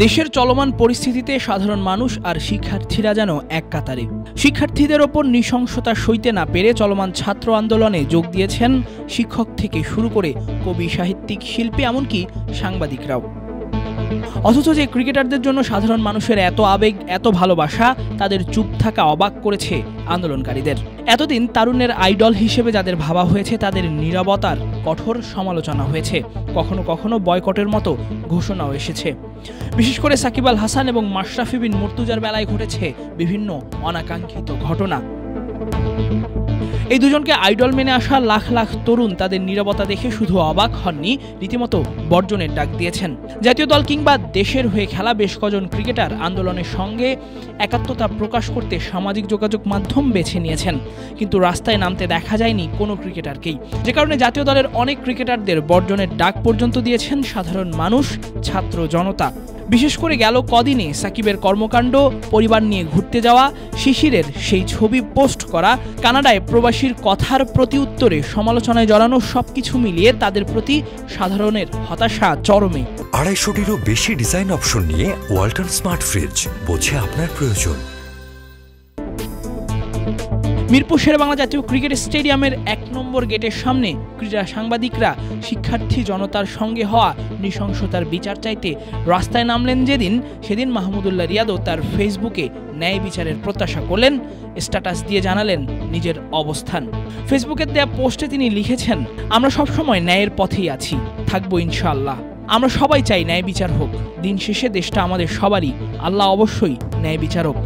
দেশের চলমান পরিস্থিতিতে সাধারণ মানুষ আর শিক্ষার্থীরা যেন এক কাতারে। শিক্ষার্থীদের ওপর নৃশংসতা সইতে না পেরে চলমান ছাত্র আন্দোলনে যোগ দিয়েছেন শিক্ষক থেকে শুরু করে কবি, সাহিত্যিক, শিল্পী, এমনকি সাংবাদিকরাও। অথচ যে ক্রিকেটারদের জন্য সাধারণ মানুষের এত আবেগ, এত ভালোবাসা, তাদের চুপ থাকা অবাক করেছে আন্দোলনকারীদের। এতদিন তারুণ্যের আইডল হিসেবে যাদের ভাবা হয়েছে, তাদের নীরবতার কঠোর সমালোচনা হয়েছে, কখনো কখনো বয়কটের মতো ঘোষণাও এসেছে। বিশেষ করে সাকিব আল হাসান এবং মাশরাফি বিন মুর্তজার বেলায় ঘটেছে বিভিন্ন অনাকাঙ্ক্ষিত ঘটনা। এই দুজনকে আইডল মেনে আসা লাখ লাখ তরুণ তাদের নীরবতা দেখে শুধু অবাক হননি, রীতিমতো বর্জনের ডাক দিয়েছেন। জাতীয় দল কিংবা দেশের হয়ে খেলা বেশ কজন ক্রিকেটার আন্দোলনের সঙ্গে একাত্মতা প্রকাশ করতে সামাজিক যোগাযোগ মাধ্যম বেছে নিয়েছেন, কিন্তু রাস্তায় নামতে দেখা যায়নি কোনো ক্রিকেটারকেই। যে কারণে জাতীয় দলের অনেক ক্রিকেটারদের বর্জনের ডাক পর্যন্ত দিয়েছেন সাধারণ মানুষ, ছাত্র জনতা। বিশেষ করে গেল কদিনে সাকিবের কর্মকাণ্ড, পরিবার নিয়ে ঘুরতে যাওয়া, শিশিরের সেই ছবি পোস্ট করা, কানাডায় প্রবাসীর কথার প্রতি উত্তরে সমালোচনায় জড়ানো, সবকিছু মিলিয়ে তাদের প্রতি সাধারণের হতাশা চরমে। 250-টিরও বেশি ডিজাইন অপশন নিয়ে ওয়ালটন স্মার্ট ফ্রিজ, বোঝে আপনার প্রয়োজন। মিরপুর শেরেবাংলা জাতীয় ক্রিকেট স্টেডিয়ামের 1 নম্বর গেটের সামনে ক্রীড়া সাংবাদিকরা শিক্ষার্থী জনতার সঙ্গে হওয়া নৃশংসতার বিচার চাইতে রাস্তায় নামলেন সেদিন মাহমুদুল্লাহ রিয়াদও তার ফেসবুকে ন্যায় বিচারের প্রত্যাশা করলেন, স্ট্যাটাস দিয়ে জানালেন নিজের অবস্থান। ফেসবুকে দেয়া পোস্টে তিনি লিখেছেন, আমরা সবসময় ন্যায়ের পথেই আছি, থাকবো ইনশাআল্লাহ। আমরা সবাই চাই ন্যায় বিচার হোক। দিন শেষে দেশটা আমাদের সবারই, আল্লাহ অবশ্যই ন্যায় বিচারক।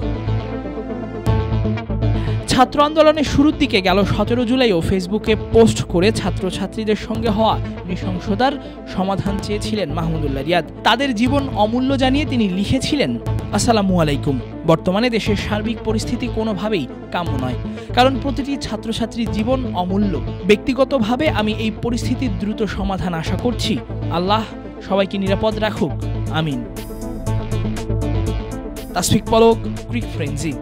ছাত্র আন্দোলনের শুরুর দিকে গেল 17 জুলাইও ফেসবুকে পোস্ট করে ছাত্রছাত্রীদের সঙ্গে হওয়া নৃশংসতার সমাধান চেয়েছিলেন মাহমুদুল্লাহ রিয়াদ। তাদের জীবন অমূল্য জানিয়ে তিনি লিখেছিলেন, আসসালামু আলাইকুম। বর্তমানে দেশের সার্বিক পরিস্থিতি কোনোভাবেই কাম্য নয়, কারণ প্রতিটি ছাত্রছাত্রীর জীবন অমূল্য। ব্যক্তিগতভাবে আমি এই পরিস্থিতির দ্রুত সমাধান আশা করছি। আল্লাহ সবাইকে নিরাপদ রাখুক, আমিন। তাসফিক পলক, ক্রিক ফ্রেন্সি।